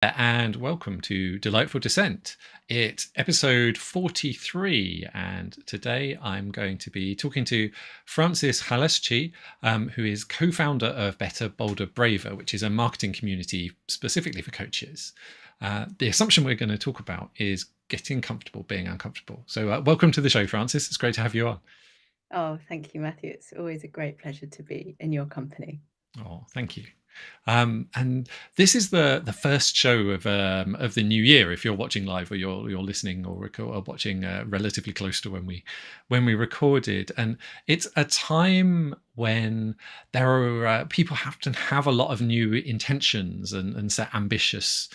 And welcome to Delightful Dissent. It's episode 43, and today I'm going to be talking to Frances Khalastchi, who is co-founder of Better, Bolder, Braver, which is a marketing community specifically for coaches. The assumption we're going to talk about is getting comfortable being uncomfortable. So welcome to the show, Frances. It's great to have you on. Oh, thank you, Matthew. It's always a great pleasure to be in your company. Oh, thank you. And this is the first show of the new year. If you're watching live, or you're listening or watching relatively close to when we recorded, and it's a time when there are people have to have a lot of new intentions and set ambitious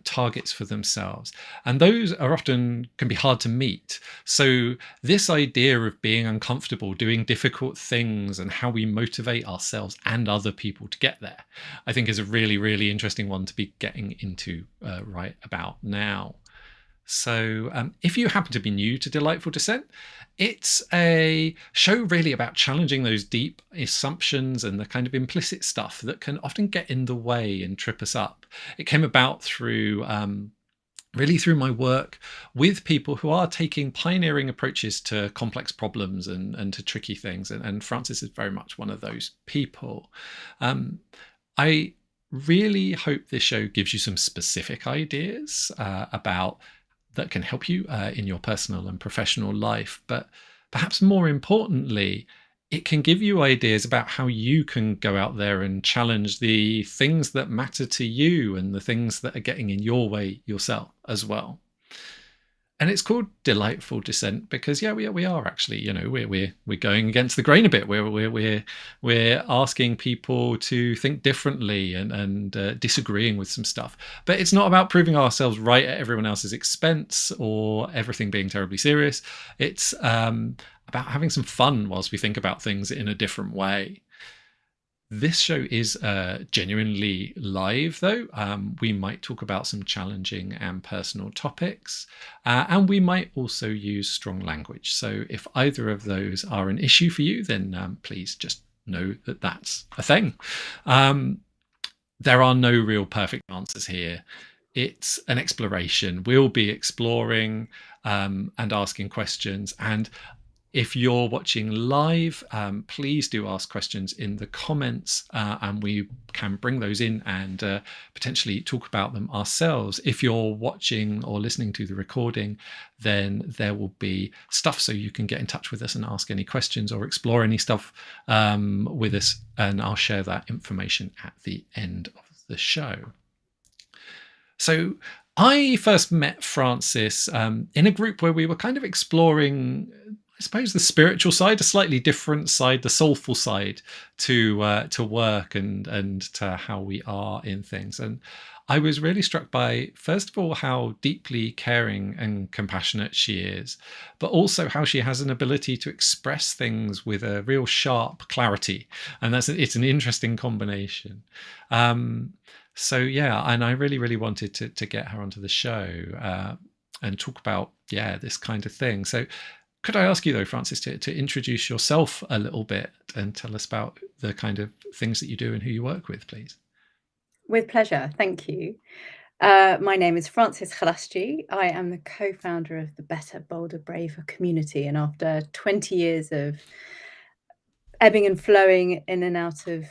targets for themselves, and those are often can be hard to meet. So this idea of being uncomfortable, doing difficult things, and how we motivate ourselves and other people to get there, I think is a really, really interesting one to be getting into right about now. So if you happen to be new to Delightful Dissent, it's a show really about challenging those deep assumptions and the kind of implicit stuff that can often get in the way and trip us up. It came about through really through my work with people who are taking pioneering approaches to complex problems and to tricky things. And Frances is very much one of those people. I really hope this show gives you some specific ideas about that can help you in your personal and professional life. But perhaps more importantly, it can give you ideas about how you can go out there and challenge the things that matter to you and the things that are getting in your way yourself as well. And it's called Delightful Dissent because we are actually, we're going against the grain a bit. We're asking people to think differently and disagreeing with some stuff. But it's not about proving ourselves right at everyone else's expense or everything being terribly serious. It's about having some fun whilst we think about things in a different way. This show is genuinely live, though. We might talk about some challenging and personal topics, and we might also use strong language. So if either of those are an issue for you, then please just know that that's a thing. There are no real perfect answers here. It's an exploration. We'll be exploring and asking questions. And if you're watching live, please do ask questions in the comments and we can bring those in and potentially talk about them ourselves. If you're watching or listening to the recording, then there will be stuff so you can get in touch with us and ask any questions or explore any stuff with us, and I'll share that information at the end of the show. So I first met Frances in a group where we were kind of exploring, I suppose, the spiritual side, a slightly different side, the soulful side to work and to how we are in things. And I was really struck by, first of all, how deeply caring and compassionate she is, but also how she has an ability to express things with a real sharp clarity. And it's an interesting combination. So yeah, and I really, really wanted to get her onto the show and talk about, this kind of thing. So could I ask you, though, Frances, to introduce yourself a little bit and tell us about the kind of things that you do and who you work with, please? With pleasure. Thank you. My name is Frances Khalastchi. I am the co-founder of the Better, Bolder, Braver community. And after 20 years of ebbing and flowing in and out of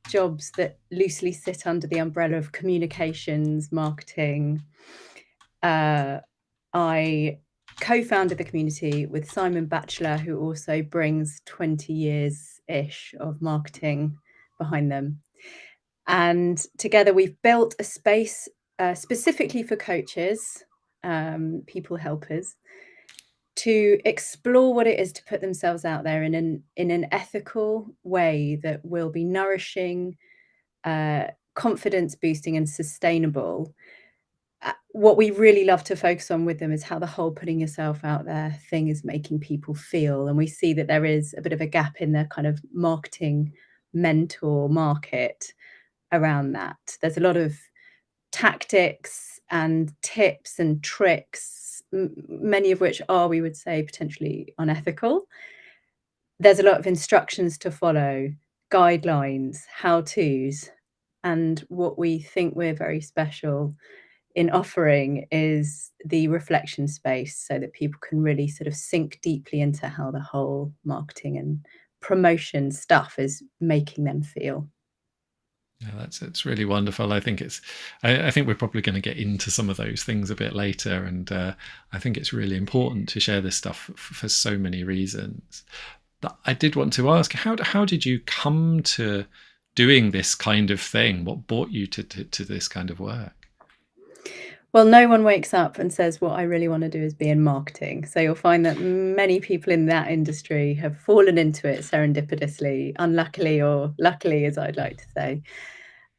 jobs that loosely sit under the umbrella of communications, marketing, I co-founded the community with Simon Batchelor, who also brings 20 years-ish of marketing behind them. And together we've built a space specifically for coaches, people helpers, to explore what it is to put themselves out there in an ethical way that will be nourishing, confidence boosting and sustainable. What we really love to focus on with them is how the whole putting yourself out there thing is making people feel. And we see that there is a bit of a gap in the kind of marketing mentor market around that. There's a lot of tactics and tips and tricks, many of which are, we would say, potentially unethical. There's a lot of instructions to follow, guidelines, how-tos, And what we think we're very special in offering is the reflection space, so that people can really sort of sink deeply into how the whole marketing and promotion stuff is making them feel. Yeah, it's really wonderful. I think I think we're probably going to get into some of those things a bit later, and I think it's really important to share this stuff for so many reasons. But I did want to ask, how did you come to doing this kind of thing? What brought you to this kind of work? Well, no one wakes up and says, "What I really want to do is be in marketing." So you'll find that many people in that industry have fallen into it serendipitously, unluckily, or luckily, as I'd like to say.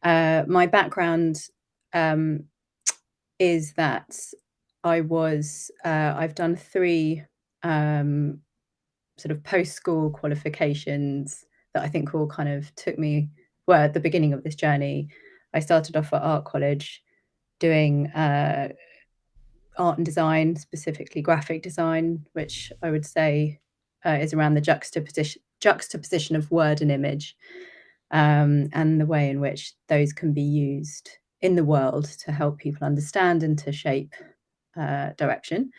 My background um, is that I've done 3 sort of post-school qualifications that I think all kind of took me, well, at the beginning of this journey. I started off at art college doing art and design, specifically graphic design, which I would say is around the juxtaposition of word and image, and the way in which those can be used in the world to help people understand and to shape direction.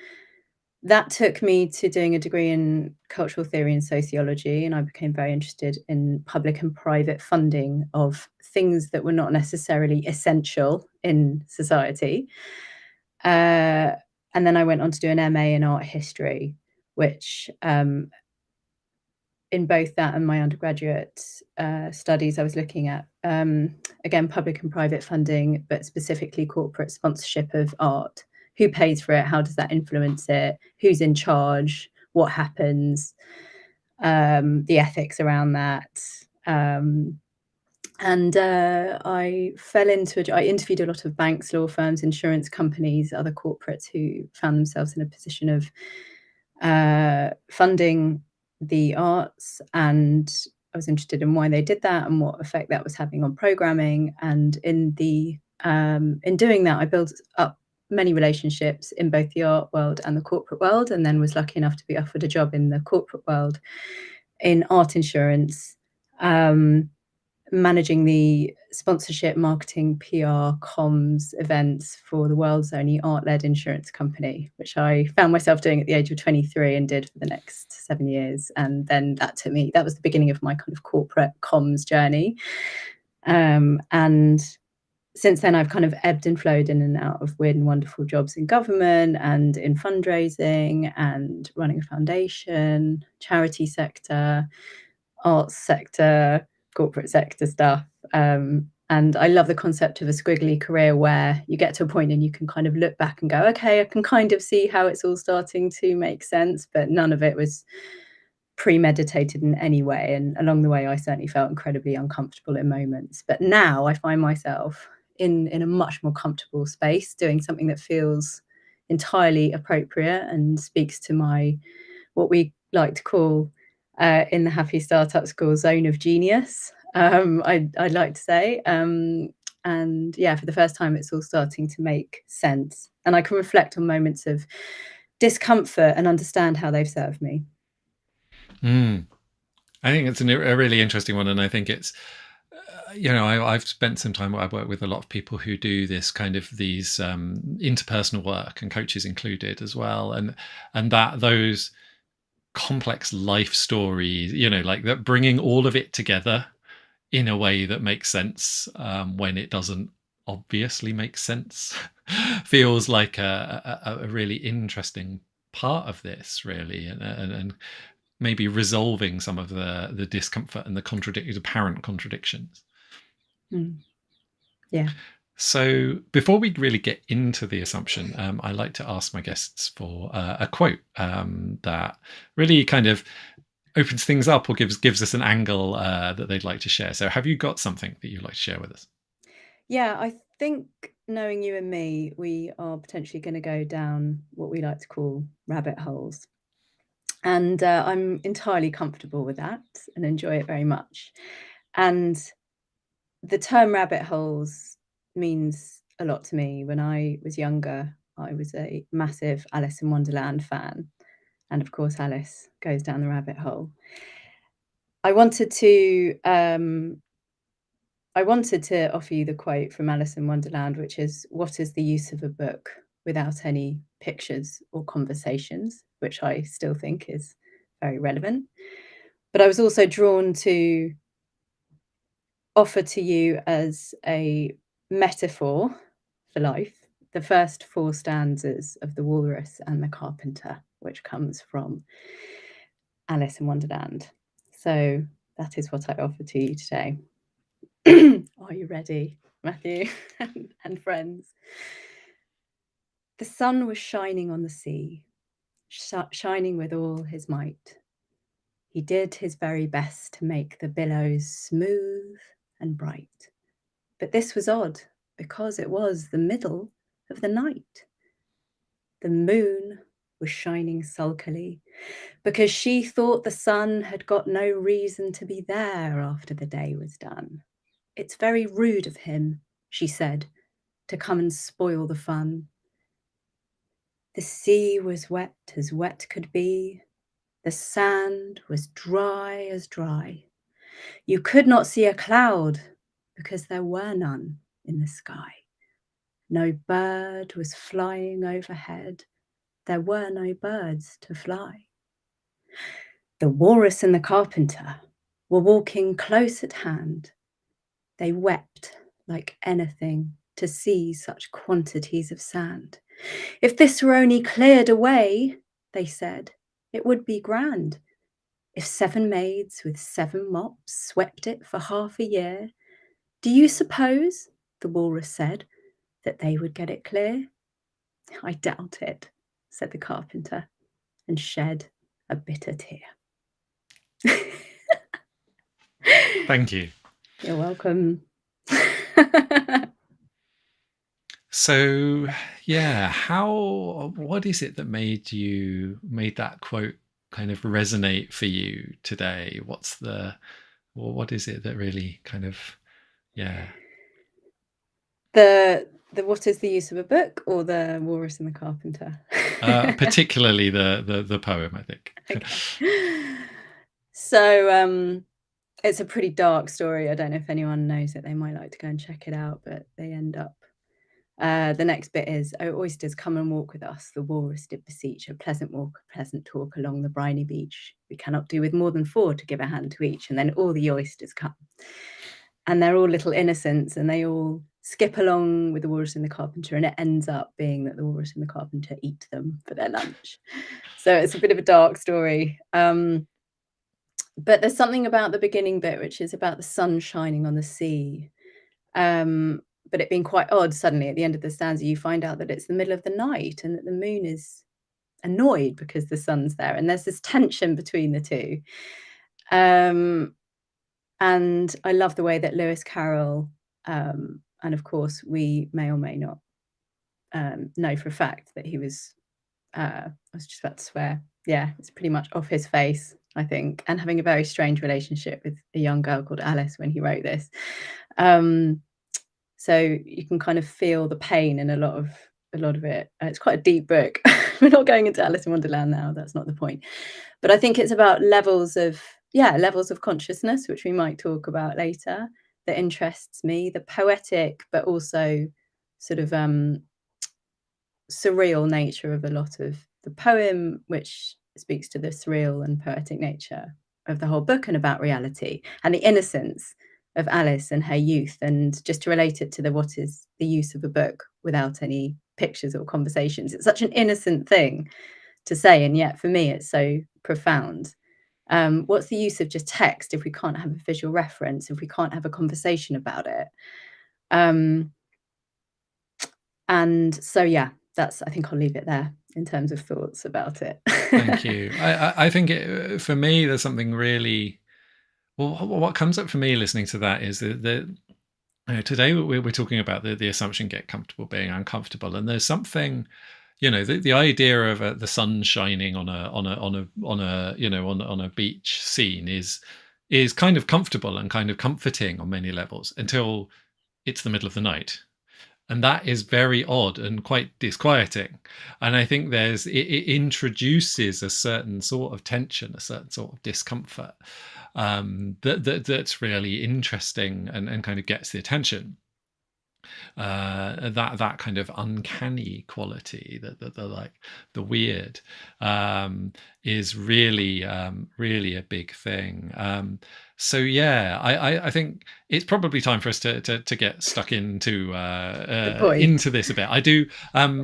That took me to doing a degree in cultural theory and sociology, and I became very interested in public and private funding of things that were not necessarily essential in society. Uh, and then I went on to do an MA in art history, which, in both that and my undergraduate studies, I was looking at, again, public and private funding, but specifically corporate sponsorship of art. Who pays for it? How does that influence it? Who's in charge? What happens? The ethics around that. I fell into I interviewed a lot of banks, law firms, insurance companies, other corporates who found themselves in a position of funding the arts, and I was interested in why they did that and what effect that was having on programming. And in doing that, I built up many relationships in both the art world and the corporate world, and then was lucky enough to be offered a job in the corporate world in art insurance, managing the sponsorship, marketing, PR, comms events for the world's only art-led insurance company, which I found myself doing at the age of 23 and did for the next 7 years. And then that was the beginning of my kind of corporate comms journey. And since then, I've kind of ebbed and flowed in and out of weird and wonderful jobs in government and in fundraising and running a foundation, charity sector, arts sector, corporate sector stuff. And I love the concept of a squiggly career where you get to a point and you can kind of look back and go, okay, I can kind of see how it's all starting to make sense, but none of it was premeditated in any way. And along the way, I certainly felt incredibly uncomfortable in moments. But now I find myself in a much more comfortable space doing something that feels entirely appropriate and speaks to my, what we like to call in the Happy Startup School, zone of genius, I'd like to say. And yeah, for the first time, it's all starting to make sense. And I can reflect on moments of discomfort and understand how they've served me. I think it's a really interesting one, and I think it's, I've spent some time. I work with a lot of people who do this kind of these interpersonal work, and coaches included as well, and that those complex life stories, like that, bringing all of it together in a way that makes sense when it doesn't obviously make sense, feels like a really interesting part of this, really, and maybe resolving some of the discomfort and the apparent contradictions. Yeah. So before we really get into the assumption, I like to ask my guests for a quote that really kind of opens things up or gives us an angle that they'd like to share. So have you got something that you'd like to share with us? Yeah, I think, knowing you and me, we are potentially going to go down what we like to call rabbit holes. And I'm entirely comfortable with that and enjoy it very much. And the term rabbit holes means a lot to me. When I was younger, I was a massive Alice in Wonderland fan. And of course, Alice goes down the rabbit hole. I wanted to I wanted to offer you the quote from Alice in Wonderland, which is, "What is the use of a book without any pictures or conversations?" Which I still think is very relevant. But I was also drawn to offer to you as a metaphor for life the first 4 stanzas of The Walrus and the Carpenter, which comes from Alice in Wonderland. So that is what I offer to you today. Are you ready, Matthew and friends? The sun was shining on the sea, shining with all his might. He did his very best to make the billows smooth and bright. But this was odd, because it was the middle of the night. The moon was shining sulkily, because she thought the sun had got no reason to be there after the day was done. "It's very rude of him," she said, "to come and spoil the fun." The sea was wet as wet could be. The sand was dry as dry. You could not see a cloud, because there were none in the sky. No bird was flying overhead. There were no birds to fly. The walrus and the carpenter were walking close at hand. They wept like anything to see such quantities of sand. "If this were only cleared away," they said, "it would be grand. If 7 maids with 7 mops swept it for half a year, do you suppose," the walrus said, "that they would get it clear?" "I doubt it," said the carpenter, and shed a bitter tear. Thank you. You're welcome. So, yeah, what is it that made that quote kind of resonate for you today? What is it that really kind of, yeah. The what is the use of a book, or the walrus and the carpenter? Particularly the poem, I think. Okay. So, it's a pretty dark story. I don't know if anyone knows it. They might like to go and check it out, but they end up the next bit is, "O oysters, come and walk with us, the walrus did beseech, a pleasant walk, a pleasant talk along the briny beach. We cannot do with more than 4 to give a hand to each." And then all the oysters come. And they're all little innocents, and they all skip along with the walrus and the carpenter, and it ends up being that the walrus and the carpenter eat them for their lunch. So it's a bit of a dark story. But there's something about the beginning bit, which is about the sun shining on the sea. But it being quite odd, suddenly at the end of the stanza, you find out that it's the middle of the night and that the moon is annoyed because the sun's there. And there's this tension between the two. And I love the way that Lewis Carroll, and of course, we may or may not know for a fact that he was, I was just about to swear. Yeah, it's pretty much off his face, I think, and having a very strange relationship with a young girl called Alice when he wrote this. So you can kind of feel the pain in a lot of it. It's quite a deep book. We're not going into Alice in Wonderland now. That's not the point. But I think it's about levels of consciousness, which we might talk about later, that interests me. The poetic, but also sort of surreal nature of a lot of the poem, which speaks to the surreal and poetic nature of the whole book and about reality, and the innocence of Alice and her youth. And just to relate it to what is the use of a book without any pictures or conversations. It's such an innocent thing to say, and yet for me it's so profound. What's the use of just text if we can't have a visual reference, if we can't have a conversation about it? And so, yeah, I think I'll leave it there in terms of thoughts about it. Thank you. I think for me, there's something really, well, what comes up for me listening to that is that today we're talking about the assumption, get comfortable being uncomfortable. And there's something, the idea of the sun shining on a beach scene is kind of comfortable and kind of comforting on many levels until it's the middle of the night. And that is very odd and quite disquieting. And I think it introduces a certain sort of tension, a certain sort of discomfort, that's really interesting, and kind of gets the attention. That kind of uncanny quality, the like the weird, is really, really a big thing. So yeah, I think it's probably time for us to get stuck Good point. into this a bit. I do.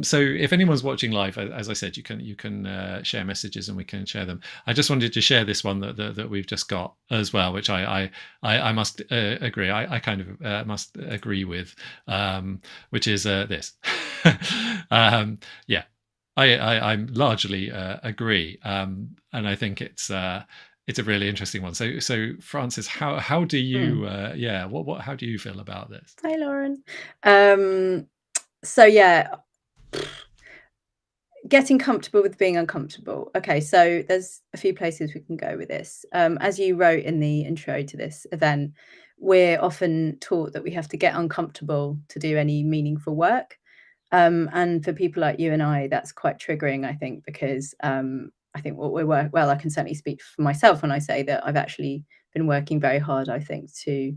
So if anyone's watching live, as I said, you can share messages and we can share them. I just wanted to share this one that we've just got as well, which I must agree. I kind of must agree with, which is this. Yeah, I largely agree, and I think it's a really interesting one. So Frances, how do you how do you feel about this? Hi, Lauren. So yeah, getting comfortable with being uncomfortable. Okay, so there's a few places we can go with this. As you wrote in the intro to this event, we're often taught that we have to get uncomfortable to do any meaningful work. And for people like you and I, that's quite triggering, I think, because I think what we're well, I can certainly speak for myself when I say that I've actually been working very hard, I think, to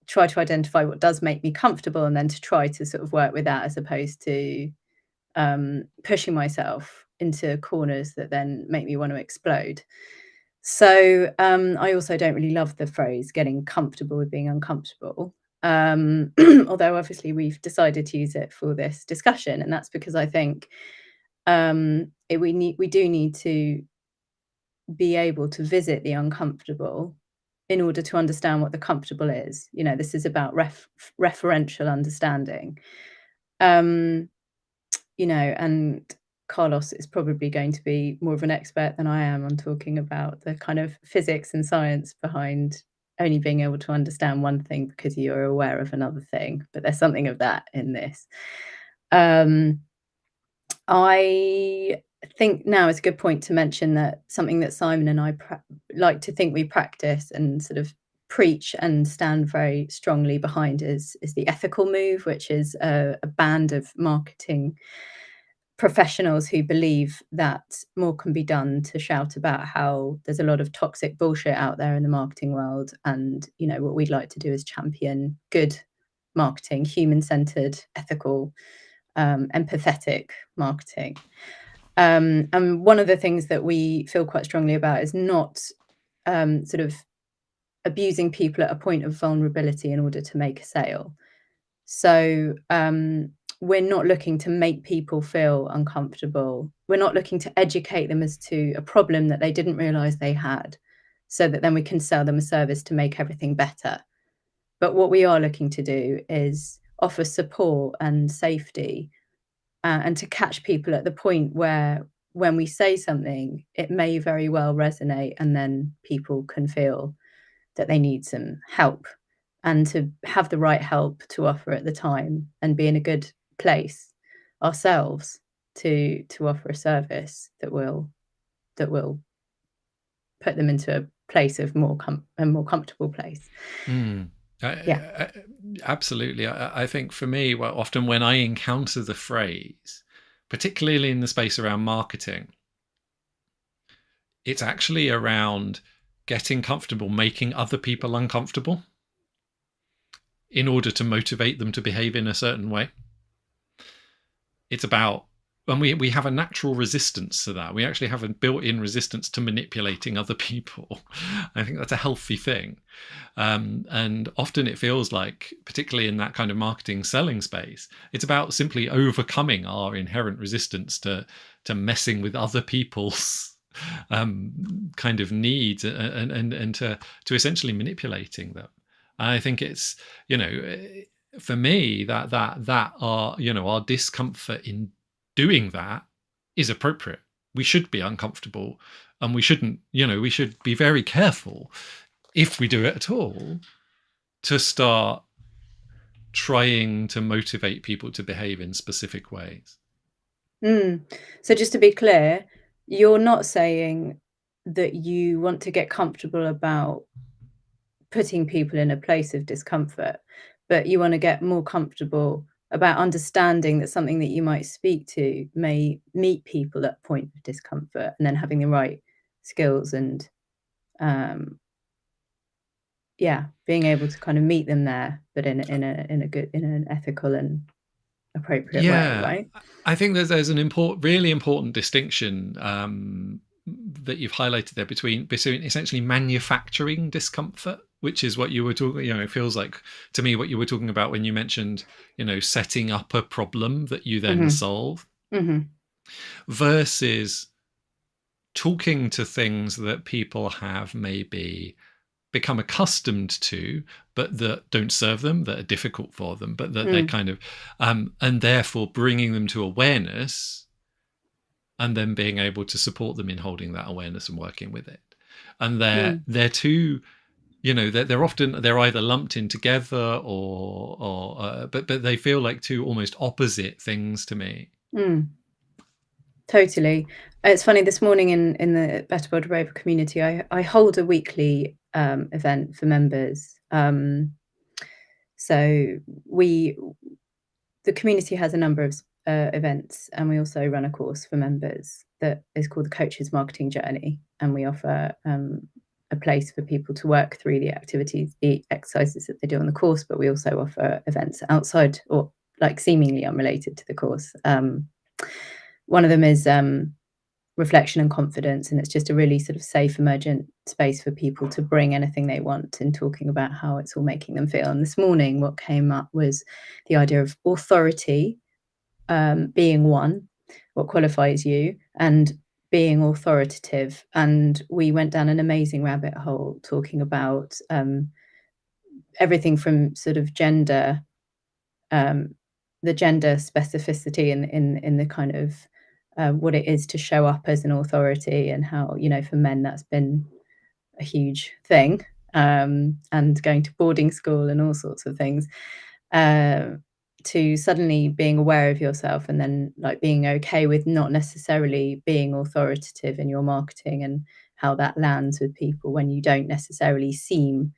try to identify what does make me comfortable and then to try to sort of work with that as opposed to pushing myself into corners that then make me want to explode. So I also don't really love the phrase getting comfortable with being uncomfortable. Although obviously we've decided to use it for this discussion, and that's because I think we do need to be able to visit the uncomfortable in order to understand what the comfortable is. You know, this is about referential understanding. Um, you know, and Carlos is probably going to be more of an expert than I am on talking about the kind of physics and science behind only being able to understand one thing because you're aware of another thing. But there's something of that in this. I think now is a good point to mention that something that Simon and I like to think we practice and sort of preach and stand very strongly behind is the ethical move, which is a band of marketing professionals who believe that more can be done to shout about how there's a lot of toxic bullshit out there in the marketing world. And, you know, what we'd like to do is champion good marketing, human-centered, ethical, empathetic marketing. And one of the things that we feel quite strongly about is not sort of abusing people at a point of vulnerability in order to make a sale. So we're not looking to make people feel uncomfortable. We're not looking to educate them as to a problem that they didn't realize they had, so that then we can sell them a service to make everything better. But what we are looking to do is offer support and safety, and to catch people at the point where when we say something, it may very well resonate, and then people can feel that they need some help and to have the right help to offer at the time and be in a good place ourselves to offer a service that will put them into a place of a more comfortable place. Yeah. Absolutely. I think for me, well, often when I encounter the phrase, particularly in the space around marketing, it's actually around getting comfortable making other people uncomfortable in order to motivate them to behave in a certain way. It's about, and we have a natural resistance to that. We actually have a built-in resistance to manipulating other people. I think that's a healthy thing. And often it feels like, particularly in that kind of marketing selling space, it's about simply overcoming our inherent resistance to messing with other people's kind of needs and to essentially manipulating them. And I think it's, you know, for me that our, you know, our discomfort in doing that is appropriate. We should be uncomfortable, and we shouldn't, you know, we should be very careful if we do it at all to start trying to motivate people to behave in specific ways. So just to be clear, you're not saying that you want to get comfortable about putting people in a place of discomfort, but you want to get more comfortable about understanding that something that you might speak to may meet people at a point of discomfort, and then having the right skills and being able to kind of meet them there, but in an ethical and appropriate way, Yeah, right? I think there's an really important distinction that you've highlighted there between essentially manufacturing discomfort, which is what you were talking. It feels like to me what you were talking about when you mentioned, setting up a problem that you then solve, versus talking to things that people have maybe become accustomed to, but that don't serve them, that are difficult for them, but that they're kind of, and therefore bringing them to awareness, and then being able to support them in holding that awareness and working with it. And they're two, they're either lumped in together but they feel like two almost opposite things to me. Totally. It's funny, this morning in the Better World Rover community, I hold a weekly event for members. So the community has a number of events, and we also run a course for members that is called the Coach's Marketing Journey, and we offer a place for people to work through the activities, the exercises that they do on the course, but we also offer events outside or like seemingly unrelated to the course. One of them is reflection and confidence, and it's just a really sort of safe, emergent space for people to bring anything they want in talking about how it's all making them feel. And this morning, what came up was the idea of authority being one, what qualifies you, and being authoritative. And we went down an amazing rabbit hole talking about everything from sort of gender, the gender specificity in the kind of what it is to show up as an authority, and how, for men that's been a huge thing, and going to boarding school and all sorts of things, to suddenly being aware of yourself, and then like being okay with not necessarily being authoritative in your marketing, and how that lands with people when you don't necessarily seem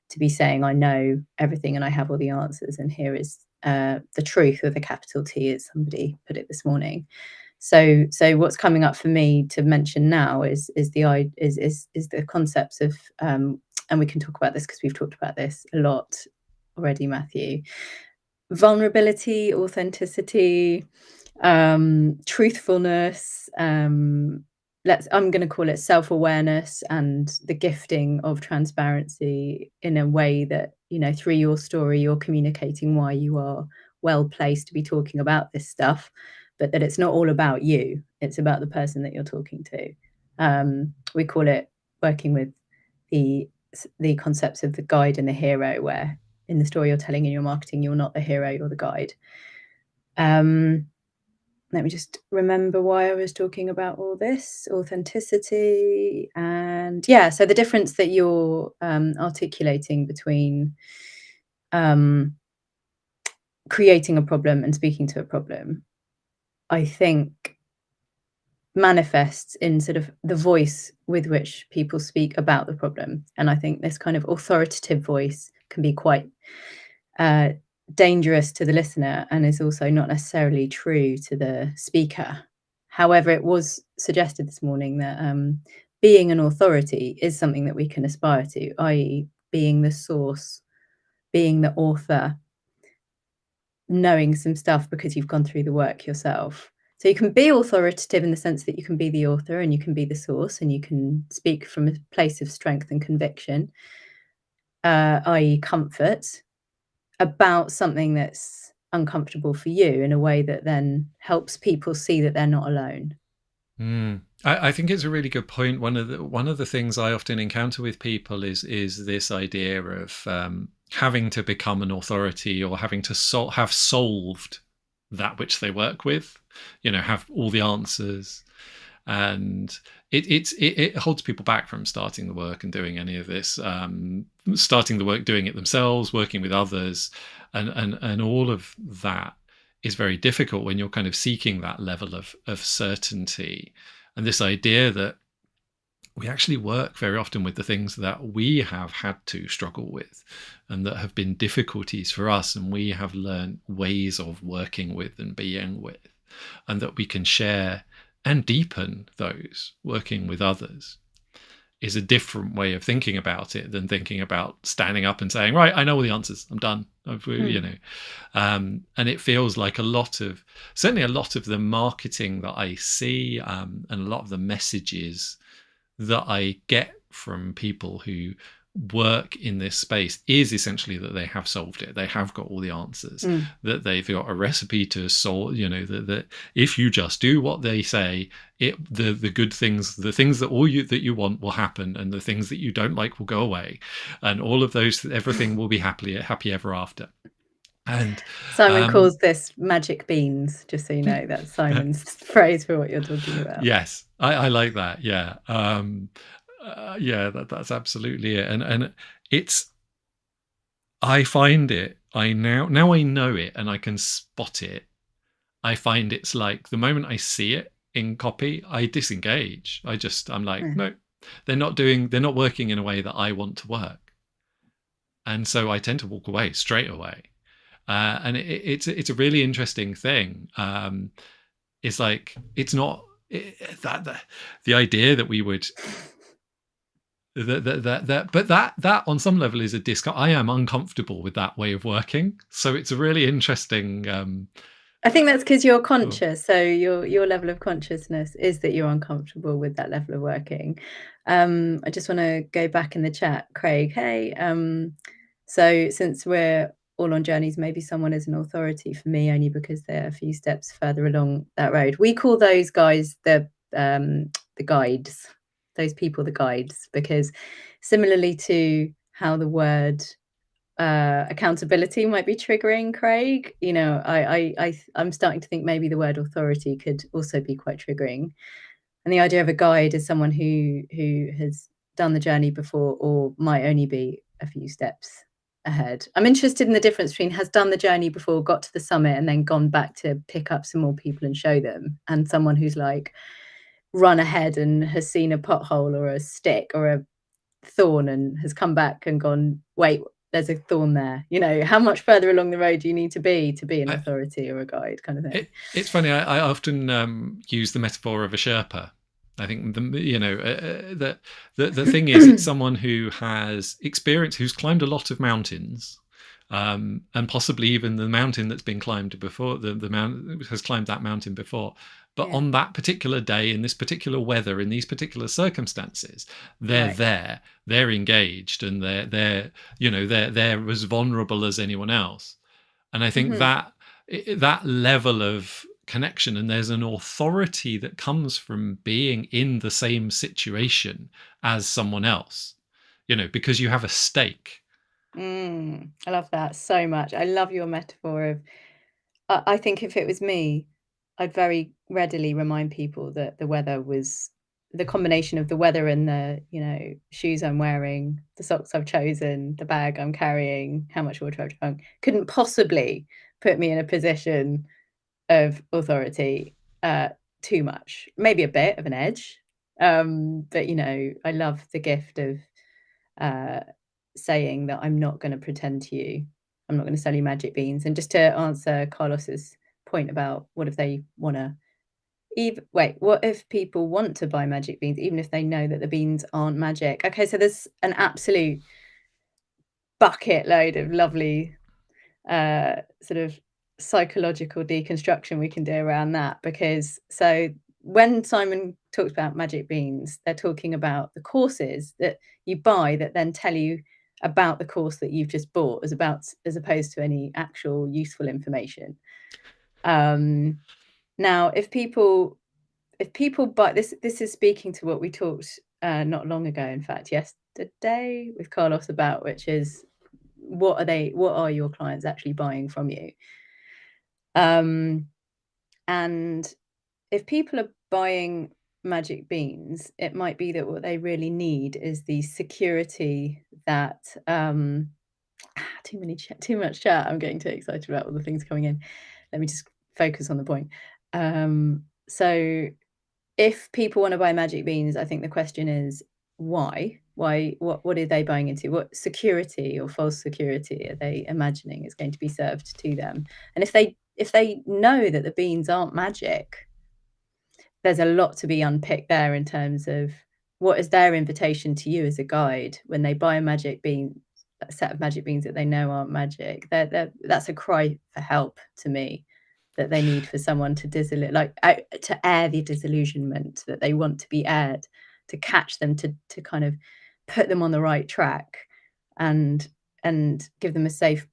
to be saying, I know everything and I have all the answers, and here is the truth with a capital T, as somebody put it this morning. So what's coming up for me to mention now is the concepts of and we can talk about this because we've talked about this a lot already, Matthew. Vulnerability, authenticity, truthfulness, I'm going to call it self-awareness, and the gifting of transparency in a way that, through your story, you're communicating why you are well placed to be talking about this stuff, but that it's not all about you. It's about the person that you're talking to. We call it working with the concepts of the guide and the hero, where in the story you're telling in your marketing, you're not the hero, you're the guide. Let me just remember why I was talking about all this. Authenticity, and so the difference that you're articulating between creating a problem and speaking to a problem, I think manifests in sort of the voice with which people speak about the problem. And I think this kind of authoritative voice can be quite dangerous to the listener, and is also not necessarily true to the speaker. However, it was suggested this morning that being an authority is something that we can aspire to, i.e. being the source, being the author, knowing some stuff because you've gone through the work yourself. So you can be authoritative in the sense that you can be the author and you can be the source, and you can speak from a place of strength and conviction, i.e. comfort, about something that's uncomfortable for you, in a way that then helps people see that they're not alone. I think it's a really good point. One of the things I often encounter with people is this idea of having to become an authority, or having to have solved that which they work with, have all the answers, and it holds people back from starting the work and doing any of this, starting the work, doing it themselves, working with others, and all of that is very difficult when you're kind of seeking that level of certainty. And this idea that we actually work very often with the things that we have had to struggle with and that have been difficulties for us, and we have learned ways of working with and being with, and that we can share and deepen those working with others is a different way of thinking about it than thinking about standing up and saying, right, I know all the answers, I'm done. And it feels like certainly a lot of the marketing that I see, and a lot of the messages that I get from people who work in this space is essentially that they have solved it. They have got all the answers, that they've got a recipe to solve, that if you just do what they say, the good things, the things that that you want will happen, and the things that you don't like will go away, and all of those, everything will be happy ever after. And Simon calls this magic beans, just so you know. That's Simon's phrase for what you're talking about. Yes, I like that. Yeah. That's absolutely it. And it's, I find it, now I know it and I can spot it. I find it's like the moment I see it in copy, I disengage. I'm like, no, they're not working in a way that I want to work. And so I tend to walk away straight away. And it's a really interesting thing. It's like, it's not the idea that we would that on some level is a I am uncomfortable with that way of working. So it's a really interesting. I think that's because you're conscious. So your level of consciousness is that you're uncomfortable with that level of working. I just want to go back in the chat, Craig. Hey, so since we're all on journeys, maybe someone is an authority for me only because they're a few steps further along that road. We call those guys the guides, those people the guides, because similarly to how the word accountability might be triggering, Craig, I'm starting to think maybe the word authority could also be quite triggering. And the idea of a guide is someone who has done the journey before or might only be a few steps ahead. I'm interested in the difference between has done the journey before, got to the summit, and then gone back to pick up some more people and show them, and someone who's like run ahead and has seen a pothole or a stick or a thorn and has come back and gone, wait, there's a thorn there. How much further along the road do you need to be an authority or a guide, kind of thing? It's funny. I often use the metaphor of a Sherpa. I think the thing is, it's someone who has experience, who's climbed a lot of mountains, and possibly even the mountain that's been climbed before. The mountain has climbed that mountain before, but on that particular day, in this particular weather, in these particular circumstances, they're there, they're engaged, and they're as vulnerable as anyone else. And I think that level of connection, and there's an authority that comes from being in the same situation as someone else, because you have a stake. I love that so much. I love your metaphor of, I think if it was me, I'd very readily remind people that the weather was the combination of the weather and the, shoes I'm wearing, the socks I've chosen, the bag I'm carrying, how much water I've drunk, couldn't possibly put me in a position of authority too much. Maybe a bit of an edge. But I love the gift of saying that I'm not going to pretend to you. I'm not going to sell you magic beans. And just to answer Carlos's point about what if they want to what if people want to buy magic beans even if they know that the beans aren't magic? Okay, so there's an absolute bucket load of lovely sort of psychological deconstruction we can do around that, because so when Simon talks about magic beans, they're talking about the courses that you buy that then tell you about the course that you've just bought, as opposed to any actual useful information. Now, if people buy this is speaking to what we talked not long ago, in fact yesterday, with Carlos about, which is what are your clients actually buying from you? And if people are buying magic beans, it might be that what they really need is the security that too much chat. I'm getting too excited about all the things coming in. Let me just focus on the point. So if people want to buy magic beans, I think the question is why? Why? What are they buying into? What security or false security are they imagining is going to be served to them? And if they know that the beans aren't magic, there's a lot to be unpicked there in terms of what is their invitation to you as a guide when they buy a set of magic beans that they know aren't magic. That's a cry for help to me, that they need for someone to to air the disillusionment that they want to be aired, to catch them, to kind of put them on the right track, and give them a safe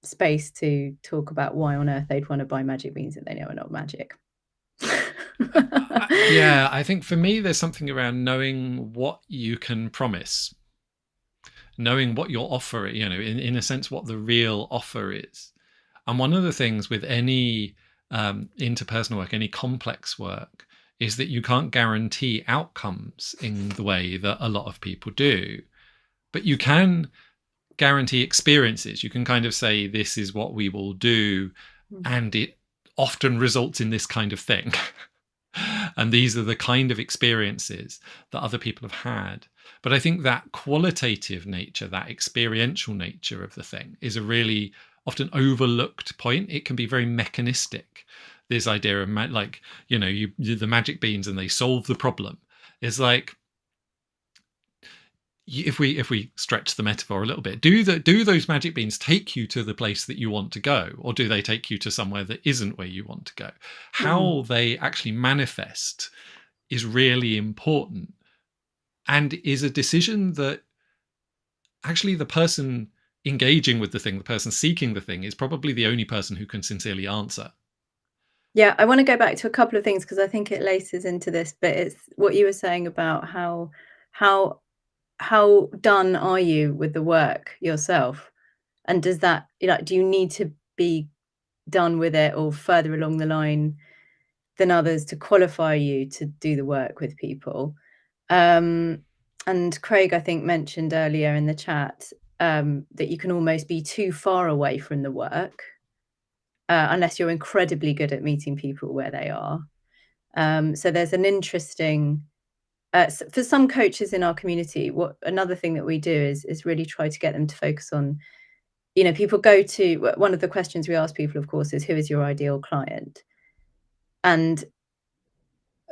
space to talk about why on earth they'd want to buy magic beans that they know are not magic. Yeah, I think for me, there's something around knowing what you can promise, knowing what your offer, in a sense, what the real offer is. And one of the things with any interpersonal work, any complex work, is that you can't guarantee outcomes in the way that a lot of people do, but you can guarantee experiences. You can kind of say, this is what we will do, and it often results in this kind of thing. And these are the kind of experiences that other people have had. But I think that qualitative nature, that experiential nature of the thing, is a really often overlooked point. It can be very mechanistic. This idea of the magic beans and they solve the problem is like, if we stretch the metaphor a little bit, do those magic beans take you to the place that you want to go, or do they take you to somewhere that isn't where you want to go? How they actually manifest is really important, and is a decision that actually the person engaging with the thing, the person seeking the thing, is probably the only person who can sincerely answer. Yeah, I want to go back to a couple of things because I think it laces into this, but it's what you were saying about how done are you with the work yourself? And does that, do you need to be done with it or further along the line than others to qualify you to do the work with people? And Craig, I think, mentioned earlier in the chat that you can almost be too far away from the work unless you're incredibly good at meeting people where they are. So there's an interesting... for some coaches in our community, another thing that we do is really try to get them to focus on, people go to, one of the questions we ask people, of course, is who is your ideal client? And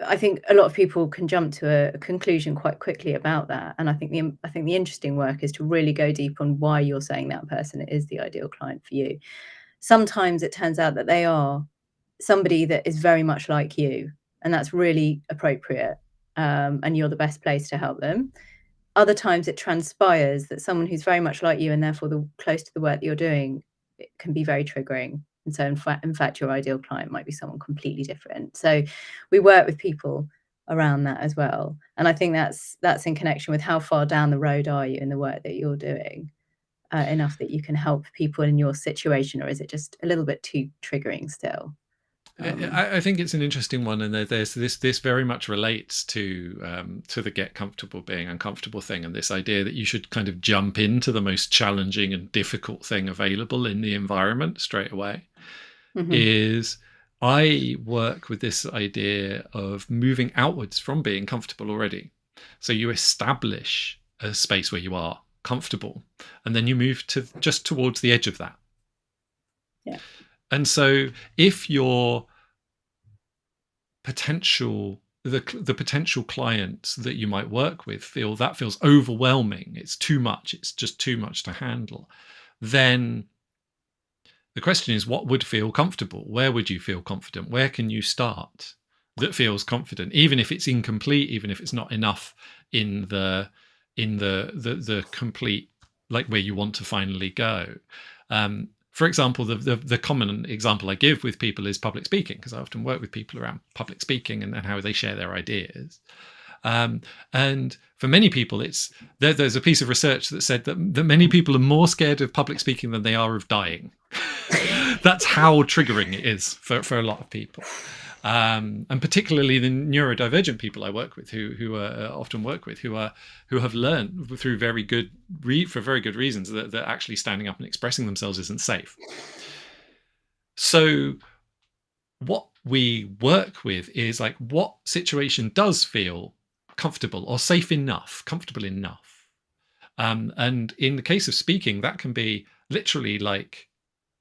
I think a lot of people can jump to a conclusion quite quickly about that. And I think the interesting work is to really go deep on why you're saying that person is the ideal client for you. Sometimes it turns out that they are somebody that is very much like you, and that's really appropriate. And you're the best place to help them. Other times it transpires that someone who's very much like you and therefore close to the work that you're doing, it can be very triggering. And so in fact, your ideal client might be someone completely different. So we work with people around that as well. And I think that's in connection with how far down the road are you in the work that you're doing, enough that you can help people in your situation, or is it just a little bit too triggering still? I think it's an interesting one, and there's this very much relates to the get comfortable being uncomfortable thing, and this idea that you should kind of jump into the most challenging and difficult thing available in the environment straight away. Is I work with this idea of moving outwards from being comfortable already. So you establish a space where you are comfortable, and then you move to just towards the edge of that. Yeah. And so if your the potential clients that you might work with feels overwhelming, it's too much, it's just too much to handle, then the question is, what would feel comfortable? Where would you feel confident? Where can you start that feels confident, even if it's incomplete, even if it's not enough in the complete, like where you want to finally go? For example, the common example I give with people is public speaking, because I often work with people around public speaking and how they share their ideas. And for many people, there's a piece of research that said that many people are more scared of public speaking than they are of dying. That's how triggering it is for a lot of people. And particularly the neurodivergent people I work with, who often work with, who have learned through for very good reasons that actually standing up and expressing themselves isn't safe. So what we work with is like, what situation does feel comfortable or safe enough, comfortable enough. And in the case of speaking, that can be literally like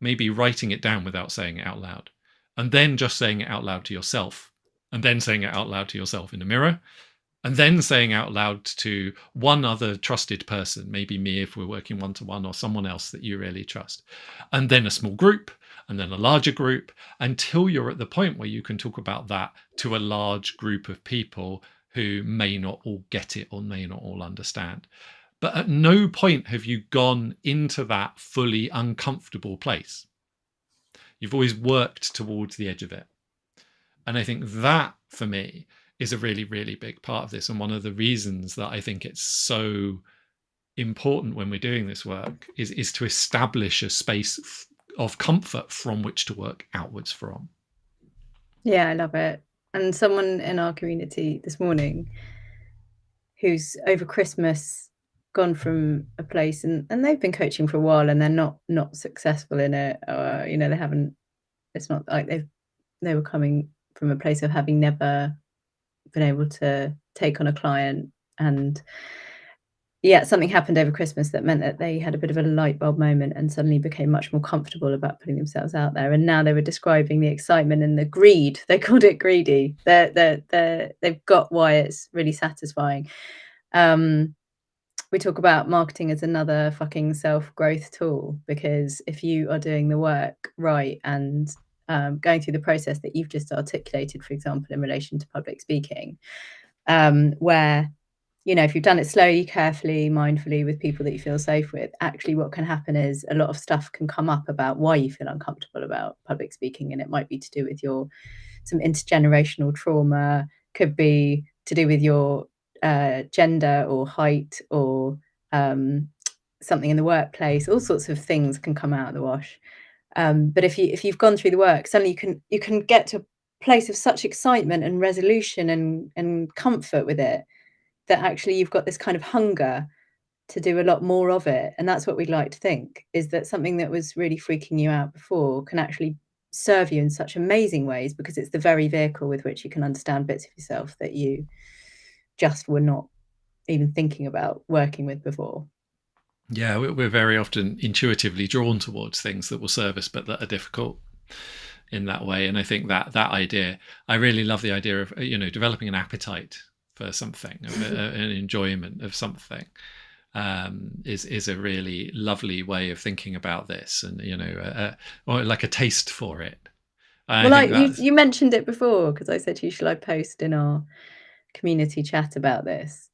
maybe writing it down without saying it out loud, and then just saying it out loud to yourself, and then saying it out loud to yourself in a mirror, and then saying out loud to one other trusted person, maybe me if we're working one-to-one, or someone else that you really trust, and then a small group, and then a larger group, until you're at the point where you can talk about that to a large group of people who may not all get it or may not all understand. But at no point have you gone into that fully uncomfortable place. You've always worked towards the edge of it. And I think that, for me, is a really, really big part of this. And one of the reasons that I think it's so important when we're doing this work is to establish a space of comfort from which to work outwards from. Yeah, I love it. And someone in our community this morning who's over Christmas gone from a place, and they've been coaching for a while, and they're not successful in it, or they haven't, it's not like they were coming from a place of having never been able to take on a client, and something happened over Christmas that meant that they had a bit of a light bulb moment and suddenly became much more comfortable about putting themselves out there. And now they were describing the excitement and the greed. They called it greedy. They've got why it's really satisfying. We talk about marketing as another fucking self-growth tool, because if you are doing the work right and going through the process that you've just articulated, for example, in relation to public speaking, where if you've done it slowly, carefully, mindfully, with people that you feel safe with, actually what can happen is a lot of stuff can come up about why you feel uncomfortable about public speaking. And it might be to do with some intergenerational trauma, could be to do with your gender or height, or something in the workplace. All sorts of things can come out of the wash. But if you've gone through the work, suddenly you can get to a place of such excitement and resolution and comfort with it, that actually you've got this kind of hunger to do a lot more of it. And that's what we'd like to think, is that something that was really freaking you out before can actually serve you in such amazing ways, because it's the very vehicle with which you can understand bits of yourself that you just were not even thinking about working with before. Yeah, we're very often intuitively drawn towards things that will serve us, but that are difficult in that way. And I think that idea, I really love the idea of developing an appetite for something, an enjoyment of something, is a really lovely way of thinking about this, and or like a taste for it. You mentioned it before, because I said to you, shall I post in our community chat about this?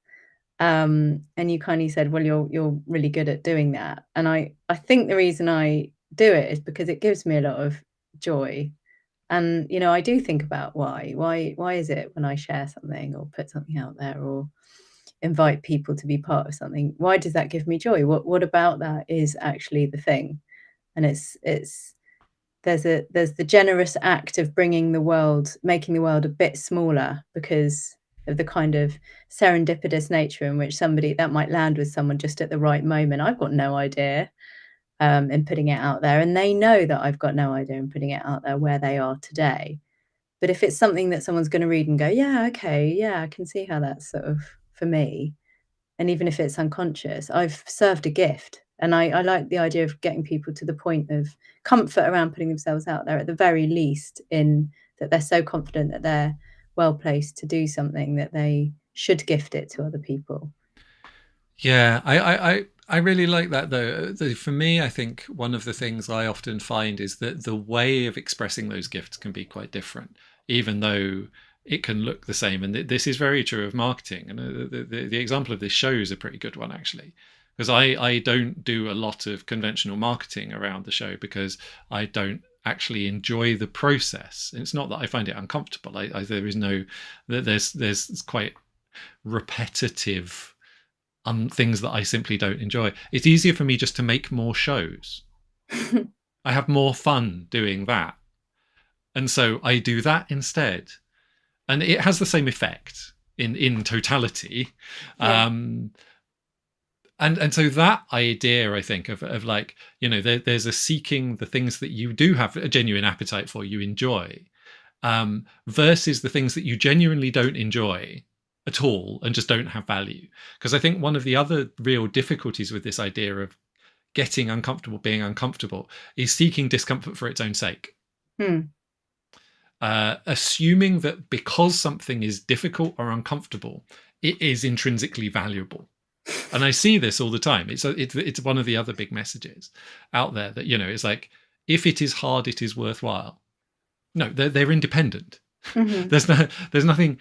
And you kindly said, well, you're really good at doing that. And I think the reason I do it is because it gives me a lot of joy. And I do think about why is it when I share something or put something out there or invite people to be part of something, why does that give me joy? What about that is actually the thing? And there's the generous act of making the world a bit smaller, because of the kind of serendipitous nature in which that might land with someone just at the right moment. I've got no idea in putting it out there, and they know that I've got no idea in putting it out there where they are today. But if it's something that someone's going to read and go, yeah, okay, yeah, I can see how that's sort of for me, and even if it's unconscious, I've served a gift. And I like the idea of getting people to the point of comfort around putting themselves out there, at the very least, in that they're so confident that they're well placed to do something that they should gift it to other people. Yeah, I really like that, though. For me, I think one of the things I often find is that the way of expressing those gifts can be quite different, even though it can look the same. And this is very true of marketing. And the example of this show is a pretty good one, actually, because I don't do a lot of conventional marketing around the show, because I don't actually enjoy the process. It's not that I find it uncomfortable. There's quite repetitive things that I simply don't enjoy. It's easier for me just to make more shows. I have more fun doing that. And so I do that instead. And it has the same effect in totality. Yeah. And so that idea, I think, of like, there's a seeking the things that you do have a genuine appetite for, you enjoy. versus the things that you genuinely don't enjoy at all and just don't have value. Because I think one of the other real difficulties with this idea of getting uncomfortable, being uncomfortable, is seeking discomfort for its own sake. Assuming that because something is difficult or uncomfortable, it is intrinsically valuable. And I see this all the time. It's one of the other big messages out there that, it's like, if it is hard, it is worthwhile. No, they're independent. There's nothing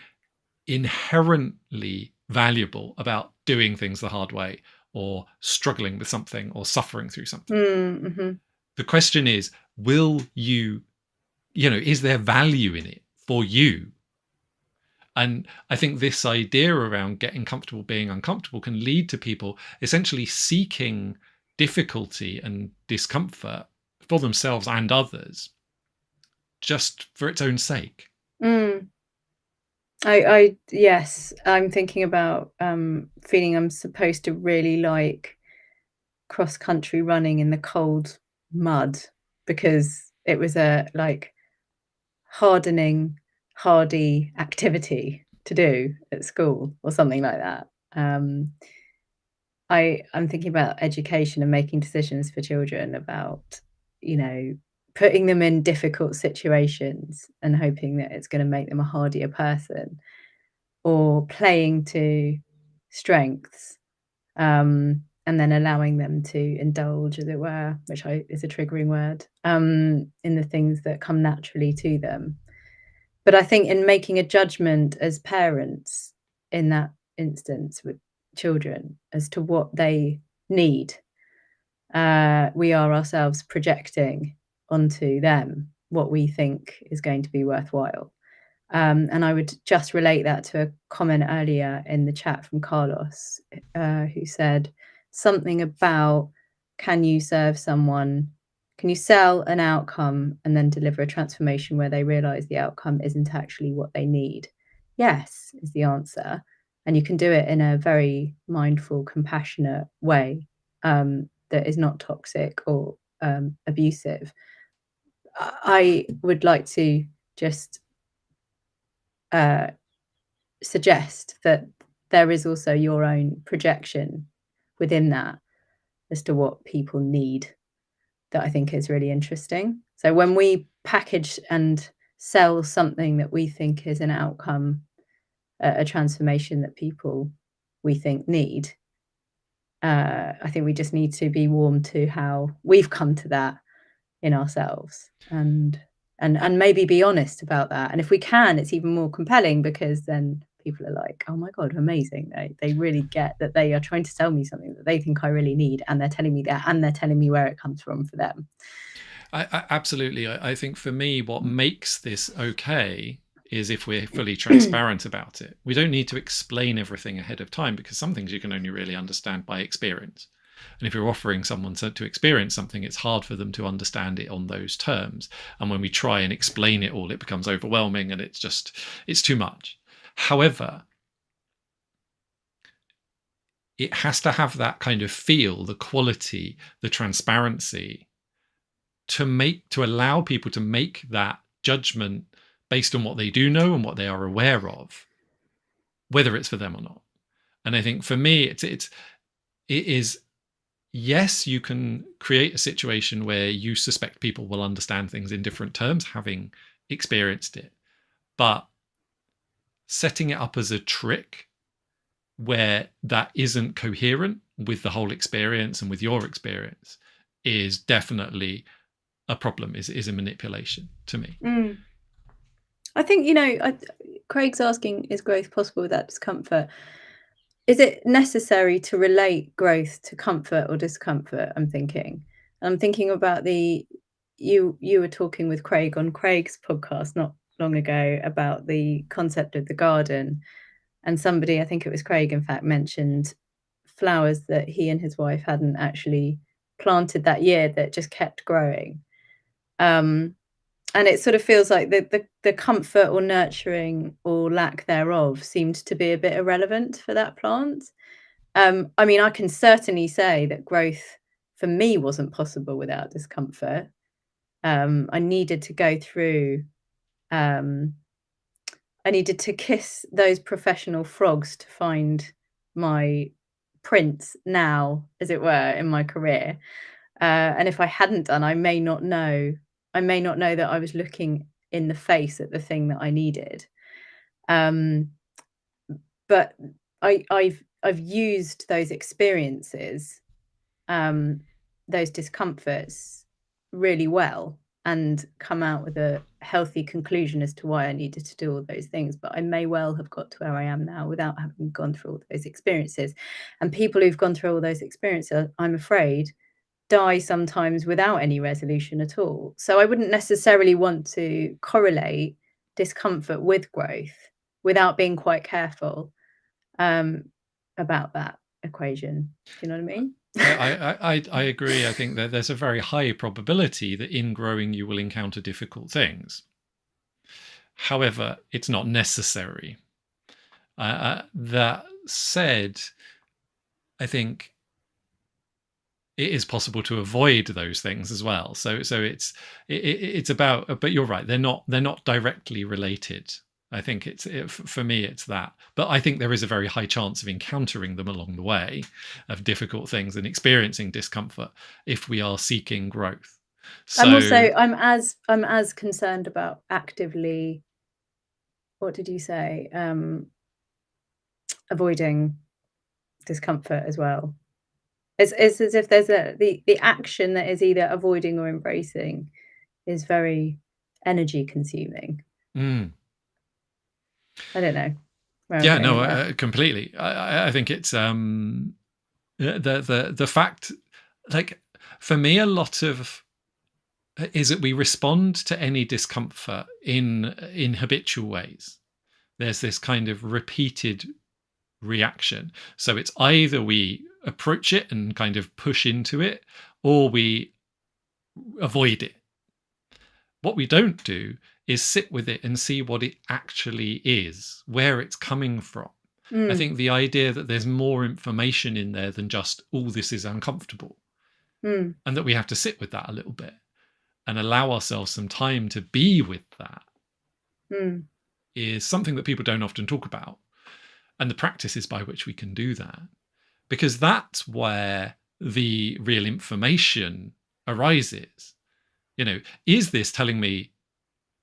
inherently valuable about doing things the hard way or struggling with something or suffering through something. The question is, will you, is there value in it for you? And I think this idea around getting comfortable, being uncomfortable can lead to people essentially seeking difficulty and discomfort for themselves and others just for its own sake. Yes, I'm thinking about feeling I'm supposed to really like cross-country running in the cold mud because it was a like hardy activity to do at school or something like that. I'm thinking about education and making decisions for children about, putting them in difficult situations and hoping that it's going to make them a hardier person, or playing to strengths, and then allowing them to indulge, as it were, which is a triggering word, in the things that come naturally to them. But I think in making a judgment as parents in that instance with children as to what they need, we are ourselves projecting onto them what we think is going to be worthwhile. And I would just relate that to a comment earlier in the chat from Carlos, who said something about, can you serve someone? Can you sell an outcome and then deliver a transformation where they realize the outcome isn't actually what they need? Yes, is the answer. And you can do it in a very mindful, compassionate way that is not toxic or abusive. I would like to just suggest that there is also your own projection within that as to what people need, that I think is really interesting. So when we package and sell something that we think is an outcome, a transformation that people we think need, I think we just need to be warm to how we've come to that in ourselves, and maybe be honest about that. And if we can, it's even more compelling because then people are like, oh my God, amazing. They really get that they are trying to sell me something that they think I really need, and they're telling me that, and they're telling me where it comes from for them. Absolutely. I think for me, what makes this okay is if we're fully transparent about it. We don't need to explain everything ahead of time, because some things you can only really understand by experience. And if you're offering someone to experience something, it's hard for them to understand it on those terms. And when we try and explain it all, it becomes overwhelming and it's too much. However, it has to have that kind of feel, the quality, the transparency to allow people to make that judgment based on what they do know and what they are aware of, whether it's for them or not. And I think for me, it is, yes, you can create a situation where you suspect people will understand things in different terms, having experienced it. But setting it up as a trick where that isn't coherent with the whole experience and with your experience is definitely a problem, is a manipulation to me. I think, Craig's asking, is growth possible without discomfort? Is it necessary to relate growth to comfort or discomfort? I'm thinking about you were talking with Craig on Craig's podcast not long ago about the concept of the garden, and somebody, I think it was Craig, in fact, mentioned flowers that he and his wife hadn't actually planted that year that just kept growing. And it sort of feels like the comfort or nurturing or lack thereof seemed to be a bit irrelevant for that plant. I mean, I can certainly say that growth for me wasn't possible without discomfort. I needed to go through um, I needed to kiss those professional frogs to find my prince now, as it were, in my career. And if I hadn't done, I may not know that I was looking in the face at the thing that I needed. Um, but I've used those experiences, those discomforts really well, and come out with a healthy conclusion as to why I needed to do all those things. But I may well have got to where I am now without having gone through all those experiences. And people who've gone through all those experiences, I'm afraid, die sometimes without any resolution at all. So I wouldn't necessarily want to correlate discomfort with growth without being quite careful about that equation. Do you know what I mean? I agree. I think that there's a very high probability that in growing you will encounter difficult things. However, it's not necessary. That said, I think it is possible to avoid those things as well. So it's about. But you're right. They're not directly related. I think for me, it's that. But I think there is a very high chance of encountering them along the way, of difficult things and experiencing discomfort if we are seeking growth. So I'm as concerned about actively, what did you say? Avoiding discomfort as well. It's as if there's the action that is either avoiding or embracing is very energy consuming. I don't know. Yeah, no, completely. I think it's the fact, like, for me, a lot of is that we respond to any discomfort in habitual ways. There's this kind of repeated reaction. So it's either we approach it and kind of push into it, or we avoid it. What we don't do is sit with it and see what it actually is, where it's coming from. I think the idea that there's more information in there than just, oh, this is uncomfortable, and that we have to sit with that a little bit and allow ourselves some time to be with that is something that people don't often talk about. And the practices by which we can do that, because that's where the real information arises. You know, is this telling me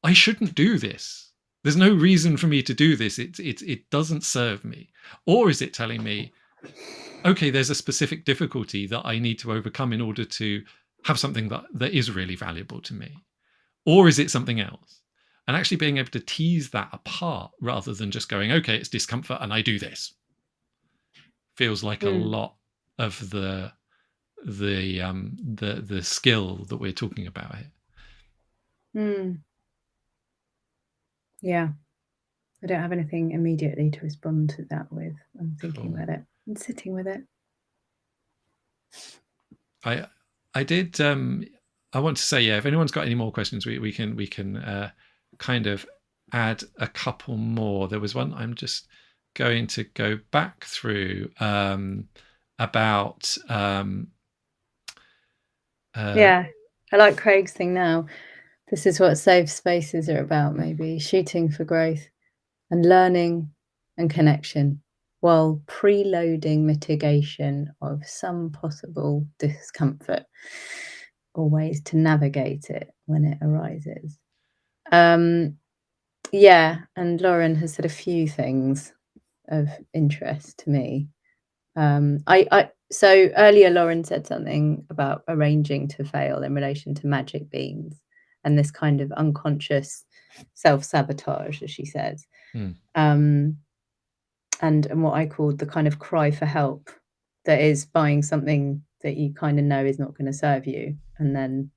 I shouldn't do this? There's no reason for me to do this. It doesn't serve me. Or is it telling me, okay, there's a specific difficulty that I need to overcome in order to have something that is really valuable to me? Or is it something else? And actually being able to tease that apart rather than just going, okay, it's discomfort and I do this, feels like a lot of the skill that we're talking about here. Yeah, I don't have anything immediately to respond to that with. I'm thinking about it and sitting with it. I did. I want to say, yeah, if anyone's got any more questions, we can kind of add a couple more. There was one I'm just going to go back through about. Yeah, I like Craig's thing now. This is what safe spaces are about, maybe shooting for growth and learning and connection while preloading mitigation of some possible discomfort or ways to navigate it when it arises. Yeah, and Lauren has said a few things of interest to me. So earlier Lauren said something about arranging to fail in relation to magic beans and this kind of unconscious self-sabotage, as she says. And what I called the kind of cry for help, that is buying something that you kind of know is not going to serve you, and then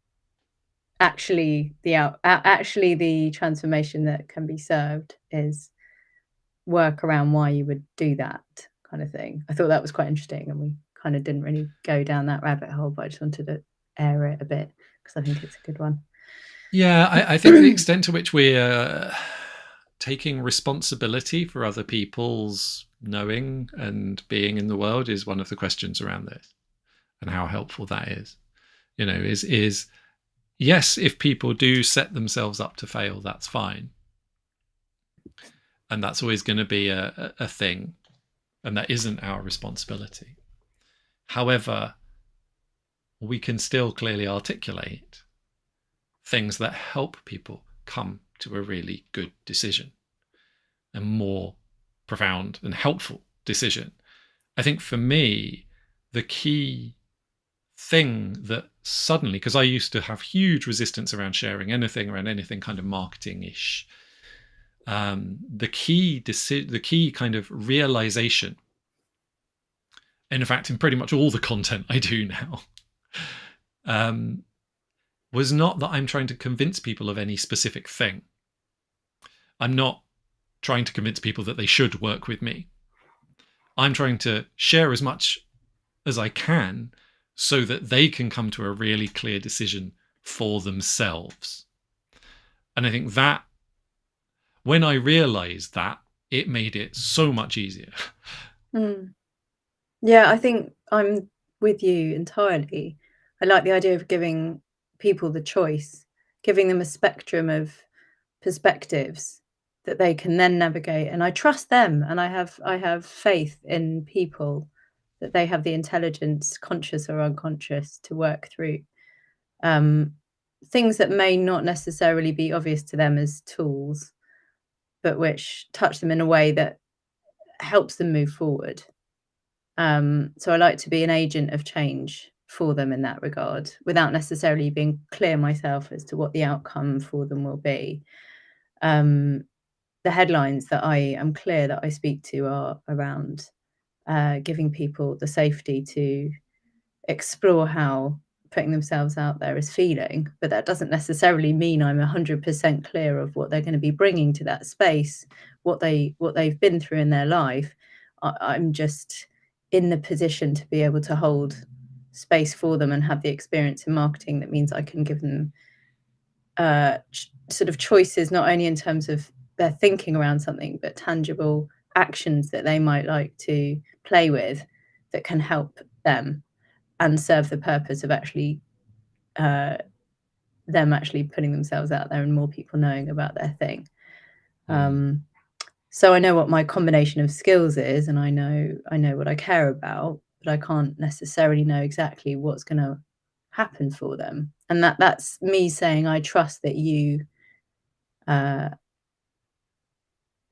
actually the transformation that can be served is work around why you would do that kind of thing. I thought that was quite interesting, and we kind of didn't really go down that rabbit hole, but I just wanted to air it a bit because I think it's a good one. Yeah, I think the extent to which we're taking responsibility for other people's knowing and being in the world is one of the questions around this, and how helpful that is. You know, is yes, if people do set themselves up to fail, that's fine. and that's always going to be a thing, and that isn't our responsibility. However, we can still clearly articulate things that help people come to a really good decision, a more profound and helpful decision. I think for me, the key thing that suddenly, because I used to have huge resistance around sharing anything, around anything kind of marketing-ish, the key kind of realization, in fact, in pretty much all the content I do now, was not that I'm trying to convince people of any specific thing. I'm not trying to convince people that they should work with me. I'm trying to share as much as I can so that they can come to a really clear decision for themselves. And I think that when I realized that, it made it so much easier. Yeah, I think I'm with you entirely. I like the idea of giving people the choice, giving them a spectrum of perspectives that they can then navigate. And I trust them, and I have faith in people that they have the intelligence, conscious or unconscious, to work through things that may not necessarily be obvious to them as tools, but which touch them in a way that helps them move forward. So I like to be an agent of change for them in that regard, without necessarily being clear myself as to what the outcome for them will be. The headlines that I am clear that I speak to are around giving people the safety to explore how putting themselves out there is feeling, but that doesn't necessarily mean I'm 100% clear of what they're going to be bringing to that space, what they've been through in their life. I'm just in the position to be able to hold space for them and have the experience in marketing that means I can give them sort of choices, not only in terms of their thinking around something, but tangible actions that they might like to play with that can help them and serve the purpose of actually them actually putting themselves out there and more people knowing about their thing. So I know what my combination of skills is, and I know what I care about, but I can't necessarily know exactly what's going to happen for them. And that's me saying I trust that you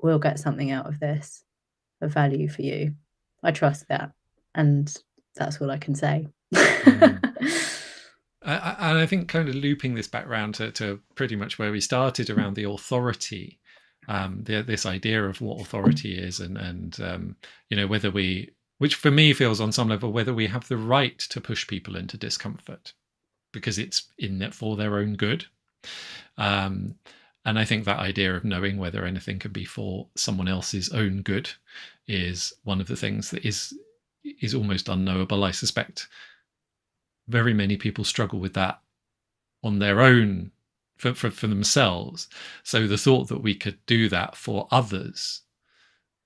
will get something out of this of value for you. I trust that, and that's all I can say. And I think kind of looping this back around to pretty much where we started around the authority, this idea of what authority is, and whether we, which for me feels on some level, whether we have the right to push people into discomfort because it's in it for their own good. And I think that idea of knowing whether anything can be for someone else's own good is one of the things that is almost unknowable. I suspect very many people struggle with that on their own for themselves. So the thought that we could do that for others